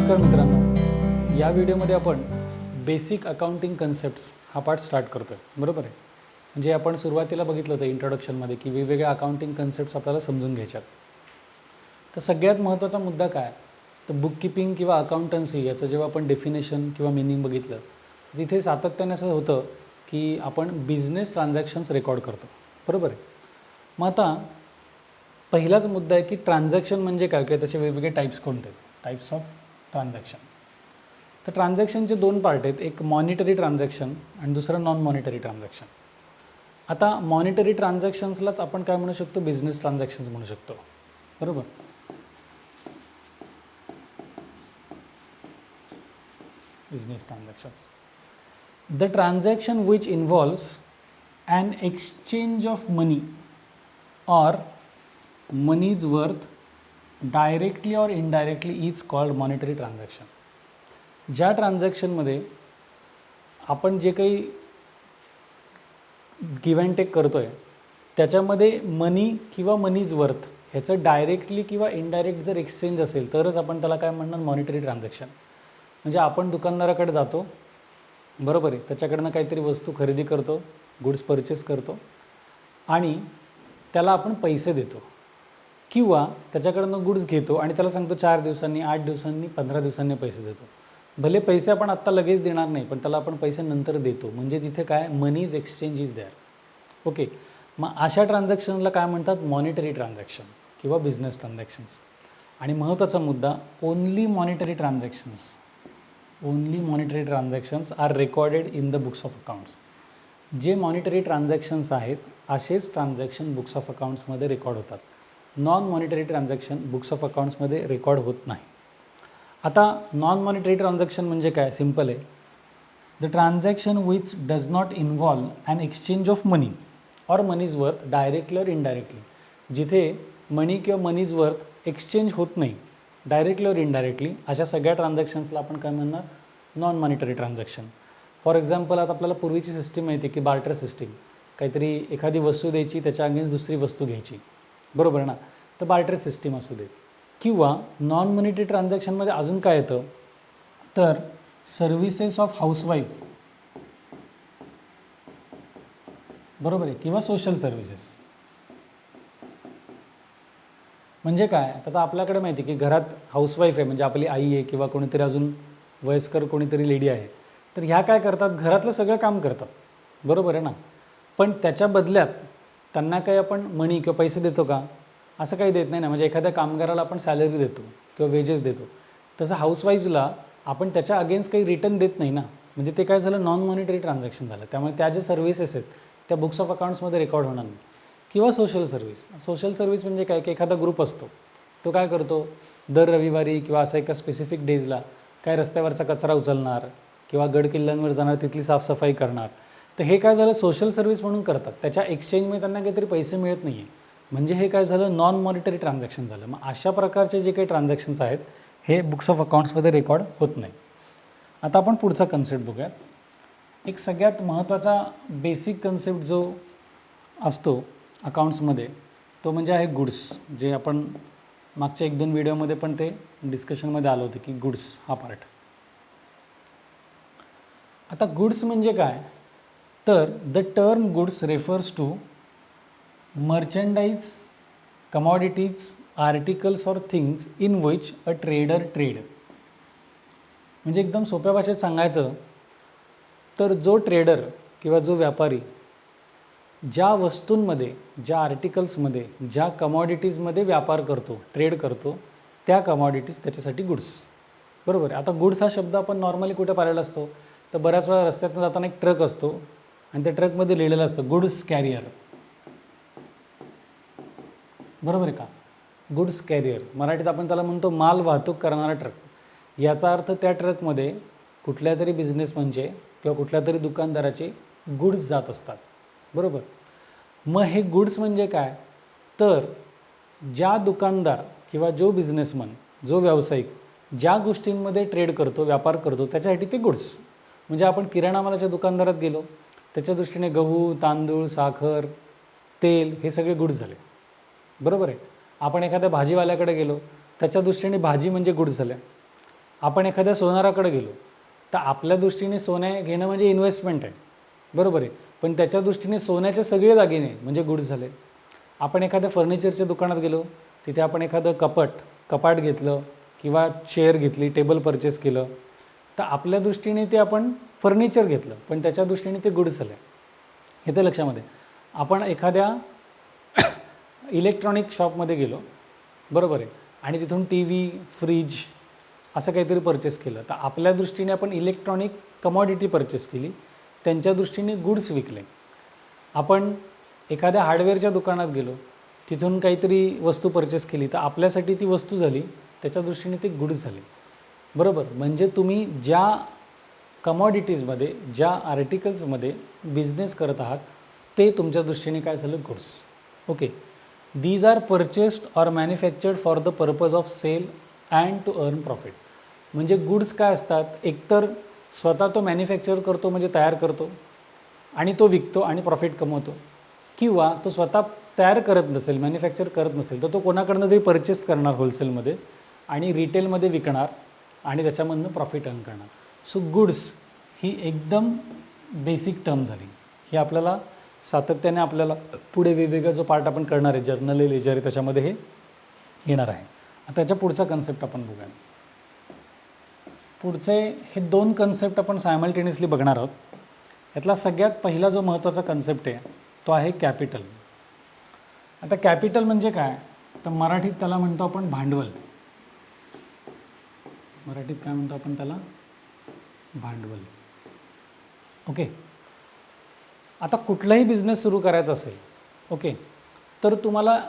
नमस्कार मित्रांनो, या व्हिडिओमध्ये आपण बेसिक अकाउंटिंग कन्सेप्ट्स हा पार्ट स्टार्ट करतो आहे. बरोबर आहे. म्हणजे आपण सुरुवातीला बघितलं होतं इंट्रोडक्शनमध्ये की वेगवेगळ्या अकाउंटिंग कन्सेप्ट्स आपल्याला समजून घ्यायच्यात. तर सगळ्यात महत्त्वाचा मुद्दा काय, तर बुककीपिंग किंवा अकाउंटन्सी याचं जेव्हा आपण डेफिनेशन किंवा मिनिंग बघितलं तर तिथे सातत्याने असं होतं की आपण बिझनेस ट्रान्झॅक्शन्स रेकॉर्ड करतो. बरोबर आहे. मग आता पहिलाच मुद्दा आहे की ट्रान्झॅक्शन म्हणजे काय, किंवा त्याचे वेगवेगळे टाईप्स कोणते, टाईप्स ऑफ ट्रान्झॅक्शन. तर ट्रान्झॅक्शनचे दोन पार्ट आहेत, एक मॉनिटरी ट्रान्झॅक्शन आणि दुसरं नॉन मॉनिटरी ट्रान्झॅक्शन. आता मॉनिटरी ट्रान्झॅक्शन्सलाच आपण काय म्हणू शकतो, बिझनेस ट्रान्झॅक्शन्स म्हणू शकतो. बरोबर. Business transactions, the transaction which involves an exchange of money or money's worth directly or indirectly is called monetary transaction. ज्या ट्रान्झॅक्शनमध्ये आपण जे काही गिव्ह अँड टेक करतो आहे त्याच्यामध्ये मनी किंवा मनीज वर्थ ह्याचं डायरेक्टली किंवा इनडायरेक्ट जर एक्सचेंज असेल तरच आपण त्याला काय म्हणणार, मॉनिटरी ट्रान्झॅक्शन. म्हणजे आपण दुकानदाराकडे जातो, बरोबर आहे, त्याच्याकडनं काहीतरी वस्तू खरेदी करतो, गुड्स परचेस करतो आणि त्याला आपण पैसे देतो, किंवा त्याच्याकडनं गुड्स घेतो आणि त्याला सांगतो 4 दिवसांनी, 8 दिवसांनी, 15 दिवसांनी पैसे देतो. भले पैसे आपण आत्ता लगेच देणार नाही, पण त्याला आपण पैसे नंतर देतो. म्हणजे तिथे काय, money's exchange is there. Okay. मग अशा ट्रान्झॅक्शनला काय म्हणतात, मॉनिटरी ट्रान्झॅक्शन किंवा बिझनेस ट्रान्झॅक्शन्स. आणि महत्त्वाचा मुद्दा, only monetary transactions are recorded in the books of accounts. जे मॉनिटरी ट्रान्झॅक्शन्स आहेत असेच ट्रान्झॅक्शन बुक्स ऑफ अकाउंट्समध्ये रेकॉर्ड होतात. Non monetary transaction books of अकाउंट्समध्ये रेकॉर्ड होत नाही. आता नॉन मॉनिटरी ट्रान्झॅक्शन म्हणजे काय, सिम्पल आहे, the transaction which does not involve an exchange of money or money's worth directly or indirectly. जिथे मनी किंवा मनीज वर्थ एक्सचेंज होत नाही डायरेक्टली ऑर इनडायरेक्टली, अशा सगळ्या ट्रान्झॅक्शन्सला आपण काय म्हणणार, non monetary transaction. For example, आता आपल्याला पूर्वीची सिस्टीम माहिती आहे की बार्टर सिस्टीम, काहीतरी एखादी वस्तू द्यायची, त्याच्या अगेन्स्ट दुसरी वस्तू घ्यायची, बरोबर ना. तर बार्टर सिस्टीम असू दे. किंवा नॉन मॉनिटरी ट्रान्झॅक्शनमध्ये अजून काय येतं, तर सर्व्हिसेस ऑफ हाऊसवाईफ, बरोबर आहे, किंवा सोशल सर्व्हिसेस. म्हणजे काय, आता आपल्याकडे माहिती आहे की घरात हाऊसवाईफ आहे, म्हणजे आपली आई आहे किंवा कोणीतरी अजून वयस्कर कोणीतरी लेडी आहे, तर ह्या काय करतात, घरातलं सगळं काम करतात, बरोबर आहे ना. पण त्याच्या बदल्यात त्यांना काही आपण मनी किंवा पैसे देतो का, असं काही देत नाही ना. म्हणजे एखाद्या कामगाराला आपण सॅलरी देतो किंवा वेजेस देतो, तसं हाऊसवाईफला आपण त्याच्या अगेन्स्ट काही रिटर्न देत नाही ना. म्हणजे ते काय झालं, नॉन मॉनिटरी ट्रान्झॅक्शन झालं. त्यामुळे त्या ज्या सर्व्हिसेस आहेत त्या बुक्स ऑफ अकाउंट्समध्ये रेकॉर्ड होणार नाही. किंवा सोशल सर्व्हिस म्हणजे काय, की एखादा ग्रुप असतो, तो काय करतो, दर रविवारी किंवा असं एका स्पेसिफिक डेजला काय रस्त्यावरचा कचरा उचलणार किंवा गड किल्ल्यांवर जाणार, तिथली साफसफाई करणार. तर हे काय झालं, सोशल सर्व्हिस म्हणून करतात. त्याच्या एक्सचेंजमध्ये त्यांना काहीतरी पैसे मिळत नाही आहे. म्हणजे हे काय झालं, नॉन मॉनिटरी ट्रान्झॅक्शन झालं. मग अशा प्रकारचे जे काही ट्रान्झॅक्शन्स आहेत हे बुक्स ऑफ अकाउंट्समध्ये रेकॉर्ड होत नाही. आता आपण पुढचा कन्सेप्ट बघूयात. एक सगळ्यात महत्त्वाचा बेसिक कन्सेप्ट जो असतो अकाउंट्समध्ये तो म्हणजे आहे गुड्स. जे आपण मागच्या 1-2 व्हिडिओमध्ये पण ते डिस्कशनमध्ये आलं होतं की गुड्स हा पार्ट. आता गुड्स म्हणजे काय, तर the term goods refers to merchandise, commodities, articles or things in which a trader trade. म्हणजे एकदम सोप्या भाषेत सांगायचं तर जो ट्रेडर किंवा जो व्यापारी ज्या वस्तूंमध्ये, ज्या आर्टिकल्समध्ये, ज्या कमॉडिटीजमध्ये व्यापार करतो, ट्रेड करतो, त्या कमॉडिटीज त्याच्यासाठी गुड्स, बरोबर आहे. आता गुड्स हा शब्द आपण नॉर्मली कुठे पाहिलेला असतो, तर बऱ्याच वेळा रस्त्यातून जाताना एक ट्रक असतो आणि त्या ट्रकमध्ये लिहिलेलं असतं गुड्स कॅरियर, बरोबर आहे का. गुड्स कॅरियर मराठीत आपण त्याला म्हणतो माल वाहतूक करणारा ट्रक. याचा अर्थ त्या ट्रकमध्ये कुठल्या तरी बिझनेसमनचे किंवा कुठल्या तरी दुकानदाराचे गुड्स जात असतात, बरोबर. मग हे गुड्स म्हणजे काय, तर ज्या दुकानदार किंवा जो बिझनेसमन, जो व्यावसायिक ज्या गोष्टींमध्ये ट्रेड करतो, व्यापार करतो, त्याच्यासाठी ते गुड्स. म्हणजे आपण किराणा मालाच्या दुकानदारात गेलो, त्याच्या दृष्टीने गहू, तांदूळ, साखर, तेल हे सगळे गुड्स झाले, बरोबर आहे. आपण एखाद्या भाजीवाल्याकडे गेलो, त्याच्या दृष्टीने भाजी म्हणजे गुड्स झाल्या. आपण एखाद्या सोनाराकडे गेलो तर आपल्या दृष्टीने सोने घेणं म्हणजे इन्व्हेस्टमेंट आहे, बरोबर आहे. पण त्याच्या दृष्टीने सोन्याचे सगळे दागिने म्हणजे गुड्स झाले. आपण एखाद्या फर्निचरच्या दुकानात गेलो, तिथे आपण एखादं कपाट घेतलं किंवा चेअर घेतली, टेबल परचेस केलं, तर आपल्या दृष्टीने ते आपण फर्निचर घेतलं, पण त्याच्या दृष्टीने ते गुड्स झाले. हे तर लक्षामध्ये. आपण एखाद्या इलेक्ट्रॉनिक शॉपमध्ये गेलो, बरोबर आहे, आणि तिथून टी व्ही, फ्रीज असं काहीतरी परचेस केलं, तर आपल्या दृष्टीने आपण इलेक्ट्रॉनिक कमॉडिटी परचेस केली, त्यांच्या दृष्टीने गुड्स विकले. आपण एखाद्या हार्डवेअरच्या दुकानात गेलो, तिथून काहीतरी वस्तू परचेस केली, तर आपल्यासाठी ती वस्तू झाली, त्याच्या दृष्टीने ते गुड्स झाले, बरोबर. म्हणजे तुम्ही ज्या कमॉडिटीजमध्ये, ज्या आर्टिकल्समध्ये बिझनेस करत आहात ते तुमच्या दृष्टीने काय झालं, goods. Okay. These are purchased or manufactured for the purpose of sale and to earn profit. म्हणजे गुड्स काय असतात, एकतर स्वतः तो मॅन्युफॅक्चर करतो म्हणजे तयार करतो आणि तो विकतो आणि प्रॉफिट कमवतो, किंवा तो स्वतः तयार करत नसेल, मॅन्युफॅक्चर करत नसेल, तर तो कोणाकडनं तरी परचेस करणार होलसेलमध्ये आणि रिटेलमध्ये विकणार आणि त्याच्यामधनं प्रॉफिट अर्न करणार. सो गुड्स ही एकदम बेसिक टर्म झाली. ही आपल्याला सातत्याने आपल्याला पुढे वेगवेगळा जो पार्ट आपण करणार आहे, जर्नल आहे, लेजर आहे, त्याच्यामध्ये हे येणार आहे. आता त्याच्या पुढचा कन्सेप्ट आपण बघूया. पुढचे हे 2 कन्सेप्ट आपण सायमल्टेनियसली बघणार आहोत. यातला सगळ्यात पहिला जो महत्त्वाचा कन्सेप्ट आहे तो आहे कॅपिटल. आता कॅपिटल म्हणजे काय, तर मराठीत त्याला म्हणतो आपण भांडवल. मराठीत काय म्हणतो आपण त्याला, भांडवल. ओके. आता कुठलाही बिझनेस सुरू करायचा असेल, ओके, तर तुम्हाला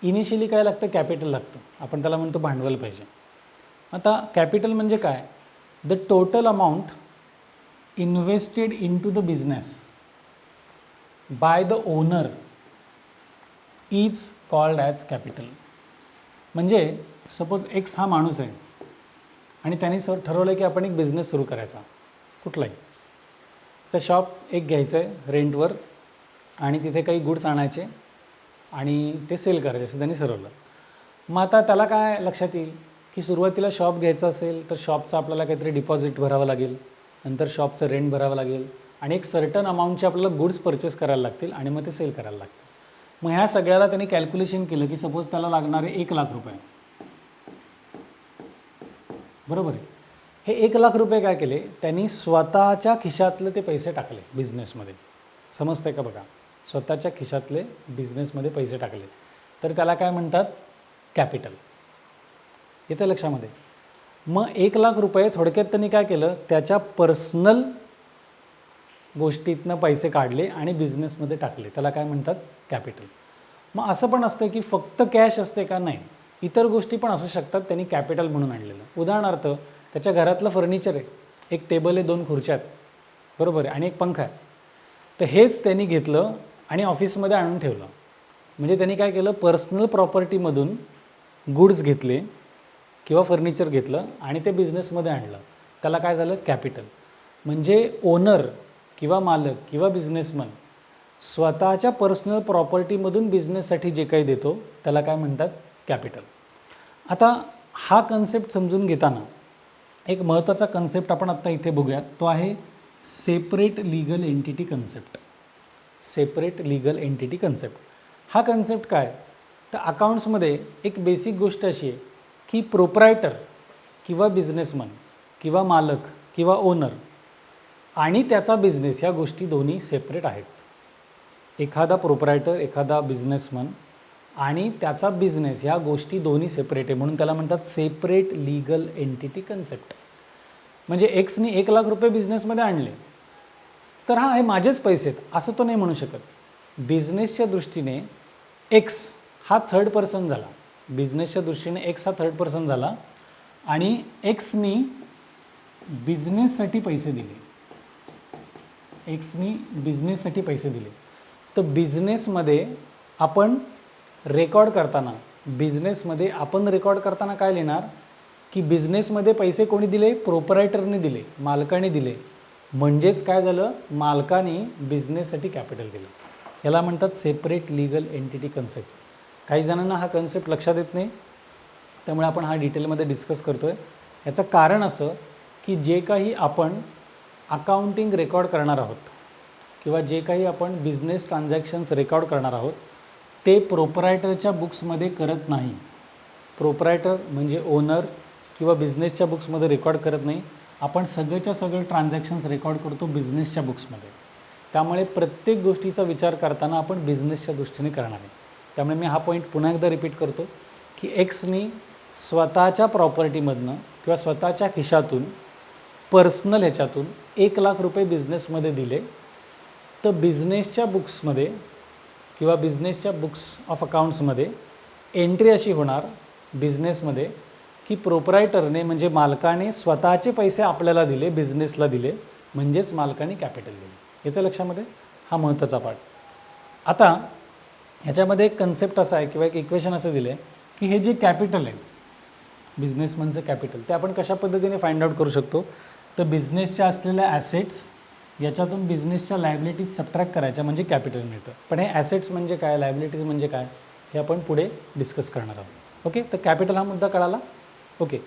इनिशियली काय लागतं, कॅपिटल लागतं. आपण त्याला म्हणतो भांडवल पाहिजे. आता कॅपिटल म्हणजे काय, the total amount invested in to the business by the owner is called as capital. म्हणजे सपोज एक्स हा माणूस आहे आणि त्याने ठरवलं की आपण एक बिझनेस सुरू करायचा कुठलाही. तर शॉप एक घ्यायचं आहे रेंटवर आणि तिथे काही गुड्स आणायचे आणि ते सेल करायचे असं त्यांनी ठरवलं. मग आता त्याला काय लक्षात येईल की सुरुवातीला शॉप घ्यायचं असेल तर शॉपचं आपल्याला काहीतरी डिपॉझिट भरावं लागेल, नंतर शॉपचं रेंट भरावं लागेल आणि एक सर्टन अमाऊंटचे आपल्याला गुड्स परचेस करायला लागतील आणि मग ते सेल करायला लागतील. मग ह्या सगळ्याला त्यांनी कॅल्क्युलेशन केलं की सपोज त्याला लागणारे 1 लाख रुपये, बरोबर आहे. हे 1 लाख रुपये काय केले, त्यांनी स्वतःच्या खिशातले ते पैसे टाकले बिझनेसमध्ये. समजतंय का बघा, स्वतःच्या खिशातले बिझनेसमध्ये पैसे टाकले, तर त्याला काय म्हणतात, कॅपिटल. येतं लक्षामध्ये. मग 1 लाख रुपये थोडक्यात त्यांनी काय केलं, त्याच्या पर्सनल गोष्टीतनं पैसे काढले आणि बिझनेसमध्ये टाकले, त्याला काय म्हणतात, कॅपिटल. मग असं पण असतं की फक्त कॅश असते का, नाही, इतर गोष्टी पण असू शकतात त्यांनी कॅपिटल म्हणून आणलेलं. उदाहरणार्थ त्याच्या घरातलं फर्निचर आहे, एक टेबल आहे, 2 खुर्च्या आहेत, बरोबर आहे, आणि एक पंखा आहे. तर हेच त्यांनी घेतलं आणि ऑफिसमध्ये आणून ठेवलं. म्हणजे त्यांनी काय केलं, पर्सनल प्रॉपर्टीमधून गुड्स घेतले किंवा फर्निचर घेतलं आणि ते बिझनेसमध्ये आणलं, त्याला काय झालं, कॅपिटल. म्हणजे ओनर किंवा मालक किंवा बिझनेसमन स्वतःच्या पर्सनल प्रॉपर्टीमधून बिझनेससाठी जे काही देतो त्याला काय म्हणतात, कॅपिटल. आता हा कन्सेप्ट समजून घेताना एक महत्त्वाचा कन्सेप्ट आपण आत्ता इथे बघूया, तो आहे separate legal entity concept. Separate legal entity concept हा कन्सेप्ट काय, तर अकाउंट्समध्ये एक बेसिक गोष्ट अशी आहे की प्रोप्रायटर किंवा बिझनेसमन किंवा मालक किंवा ओनर आणि त्याचा बिझनेस ह्या गोष्टी दोन्ही सेपरेट आहेत. एखादा प्रोप्रायटर, एखादा बिझनेसमन आणि त्याचा बिझनेस ह्या गोष्टी दोन्ही सेपरेट आहे, म्हणून त्याला म्हणतात सेपरेट लीगल एंटिटी कन्सेप्ट. म्हणजे एक्सनी 1 लाख रुपये बिझनेसमध्ये आणले तर हा हे माझेच पैसे आहेत असं तो नाही म्हणू शकत. बिझनेसच्या दृष्टीने एक्स हा थर्ड पर्सन झाला, बिझनेसच्या दृष्टीने एक्स हा थर्ड पर्सन झाला आणि एक्सनी बिझनेससाठी पैसे दिले, एक्सनी बिझनेससाठी पैसे दिले. तर बिझनेसमध्ये आपण रेकॉर्ड करताना, बिझनेसमध्ये आपण रेकॉर्ड करताना काय लिहिणार की बिझनेसमध्ये पैसे कोणी दिले, प्रोप्रायटरने दिले, मालकाने दिले. म्हणजेच काय झालं, मालकाने बिझनेससाठी कॅपिटल दिलं. याला म्हणतात सेपरेट लीगल एंटिटी कन्सेप्ट. काही जणांना हा कन्सेप्ट लक्षात येत नाही, त्यामुळे आपण हा डिटेलमध्ये डिस्कस करतो आहे. याचं कारण असं की जे काही आपण अकाउंटिंग रेकॉर्ड करणार आहोत किंवा जे काही आपण बिझनेस ट्रान्झॅक्शन्स रेकॉर्ड करणार आहोत ते प्रोपरायटरच्या बुक्समध्ये करत नाही. प्रोपरायटर म्हणजे ओनर किंवा बिझनेसच्या बुक्समध्ये रेकॉर्ड करत नाही. आपण सगळेच्या सगळे ट्रान्झॅक्शन्स रेकॉर्ड करतो बिझनेसच्या बुक्समध्ये. त्यामुळे प्रत्येक गोष्टीचा विचार करताना आपण बिझनेसच्या दृष्टीने करणार आहे. त्यामुळे मी हा पॉईंट पुन्हा एकदा रिपीट करतो की एक्सनी स्वतःच्या प्रॉपर्टीमधनं किंवा स्वतःच्या खिशातून पर्सनल ह्याच्यातून 1,00,000 रुपये बिझनेसमध्ये दिले, तर बिझनेसच्या बुक्समध्ये किंवा बिझनेसच्या बुक्स ऑफ अकाउंट्समध्ये एंट्री अशी होणार बिझनेसमध्ये की प्रोपरायटरने म्हणजे मालकाने स्वतःचे पैसे आपल्याला दिले, बिझनेसला दिले, म्हणजेच मालकाने कॅपिटल दिले. येतं लक्षामध्ये? हा महत्त्वाचा पार्ट. आता ह्याच्यामध्ये एक कन्सेप्ट असा आहे किंवा एक इक्वेशन असं दिलं आहे की हे जे कॅपिटल आहे बिझनेसमनचं कॅपिटल ते आपण कशा पद्धतीने फाइंड आउट करू शकतो. तर बिझनेसच्या असलेल्या ॲसेट्स याच्यातून बिझनेसच्या लायबिलिटीज सबट्रॅक्ट करायच्या म्हणजे कॅपिटल मिळतं. पण हे ॲसेट्स म्हणजे काय, लायबिलिटीज म्हणजे काय हे आपण पुढे डिस्कस करणार आहोत. ओके, तर कॅपिटल हा मुद्दा कळाला. ओके,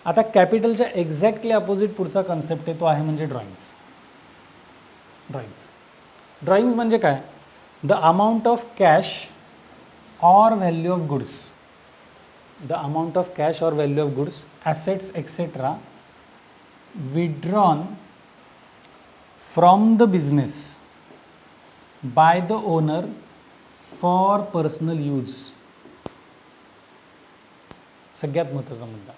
आता कॅपिटलच्या एक्झॅक्टली अपोजिट पुढचा कन्सेप्ट आहे तो आहे म्हणजे ड्रॉइंग्स. ड्रॉइंग्स म्हणजे काय? The amount of cash or value of goods, the amount of cash or value of goods, assets etcetera withdrawn from the business by the owner for personal use. सगळ्यात महत्त्वाचा मुद्दा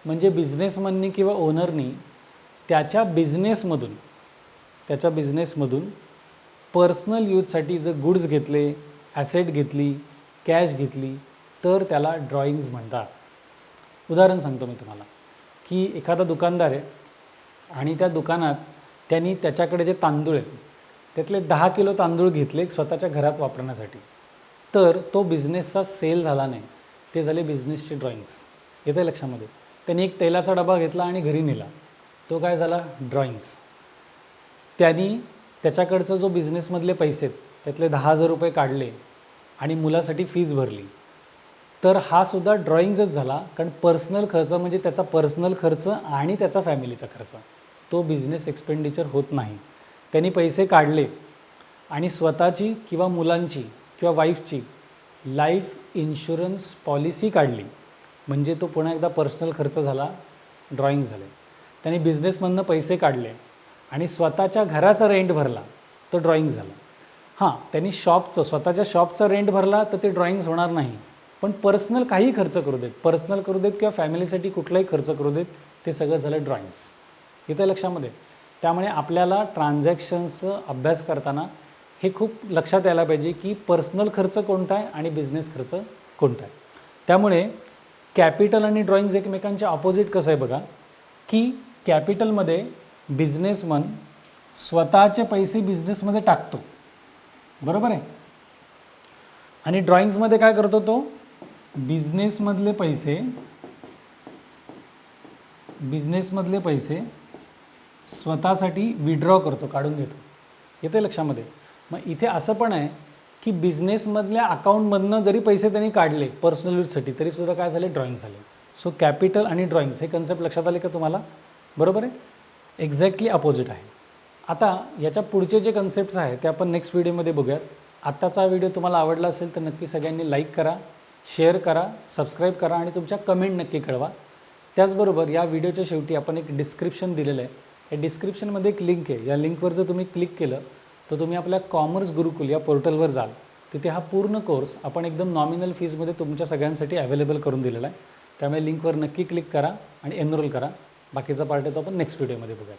म्हणजे बिझनेसमननी किंवा ओनरनी त्याच्या बिझनेसमधून पर्सनल यूजसाठी जर goods घेतले, ॲसेट घेतली, cash घेतली तर त्याला ड्रॉइंग्ज म्हणतात. उदाहरण सांगतो मी तुम्हाला की एखादा दुकानदार आहे आणि त्या दुकानात त्यांनी त्याच्याकडे जे तांदूळ आहेत त्यातले 10 किलो तांदूळ घेतले स्वतःच्या घरात वापरण्यासाठी, तर तो बिझनेसचा सेल झाला नाही, ते झाले बिझनेसचे ड्रॉइंग्स. येतं लक्षामध्ये? त्यांनी एक तेलाचा डबा घेतला आणि घरी नेला, तो काय झाला? ड्रॉइंग्स. त्यांनी त्याच्याकडचं जो बिझनेसमधले पैसे आहेत त्यातले 10,000 रुपये काढले आणि मुलासाठी फीज भरली, तर हा सुद्धा ड्रॉइंगच झाला. कारण पर्सनल खर्च म्हणजे त्याचा पर्सनल खर्च आणि त्याचा फॅमिलीचा खर्च, तो बिझनेस एक्सपेंडिचर होत नाही. त्यांनी पैसे काढले आणि स्वतःची किंवा मुलांची किंवा वाईफची लाईफ इन्शुरन्स पॉलिसी काढली, म्हणजे तो पुन्हा एकदा पर्सनल खर्च झाला, ड्रॉइंग झाले. त्यांनी बिझनेसमधनं पैसे काढले आणि स्वतःच्या घराचा रेंट भरला, तो ड्रॉइंग झाला. हां, त्यांनी स्वतःच्या शॉपचा रेंट भरला तर ते ड्रॉइंग्स होणार नाही. पण पर्सनल काही खर्च करू देत, पर्सनल करू देत किंवा फॅमिलीसाठी कुठलाही खर्च करू देत, ते सगळं झालं ड्रॉइंग्स. इथं लक्षामध्ये? त्यामुळे आपल्याला ट्रान्झॅक्शन्सचं अभ्यास करताना हे खूप लक्षात यायला पाहिजे की पर्सनल खर्च कोणता आहे आणि बिझनेस खर्च कोणता आहे. त्यामुळे कॅपिटल आणि ड्रॉइंग्स एकमेकांच्या ऑपोजिट कसं आहे बघा की कॅपिटलमध्ये बिझनेसमन स्वतःचे पैसे बिझनेसमध्ये टाकतो, बरोबर आहे, आणि ड्रॉइंग्समध्ये काय करतो तो बिझनेसमधले पैसे स्वतःसाठी विड्रॉ करतो, काढून घेतो. येते लक्षामध्ये? मग इथे असं पण आहे की बिझनेसमधल्या अकाउंटमधनं जरी पैसे त्यांनी काढले पर्सनल यूजसाठी तरीसुद्धा काय झाले? ड्रॉइंग झाले. सो कॅपिटल आणि ड्रॉइंग्स हे कन्सेप्ट लक्षात आले का तुम्हाला? बरोबर आहे, एक्झॅक्टली अपोजिट आहे. आता याच्या पुढचे जे कन्सेप्ट्स आहेत ते आपण नेक्स्ट व्हिडिओमध्ये बघूयात. आत्ताचा व्हिडिओ तुम्हाला आवडला असेल तर नक्की सगळ्यांनी लाईक करा, शेअर करा, सबस्क्राईब करा आणि तुमच्या कमेंट नक्की कळवा. त्याचबरोबर या व्हिडिओच्या शेवटी आपण एक डिस्क्रिप्शन दिलेलं आहे. या डिस्क्रिप्शनमध्ये एक लिंक आहे. या लिंकवर जर तुम्ही क्लिक केलं तर तुम्ही आपल्या कॉमर्स गुरुकुल या पोर्टलवर जाल. तिथे हा पूर्ण कोर्स आपण एकदम नॉमिनल फीजमध्ये तुमच्या सगळ्यांसाठी अवेलेबल करून दिलेला आहे. त्यामुळे लिंकवर नक्की क्लिक करा आणि एनरोल करा. बाकीचा पार्ट आहे तो आपण नेक्स्ट व्हिडिओमध्ये बघूया.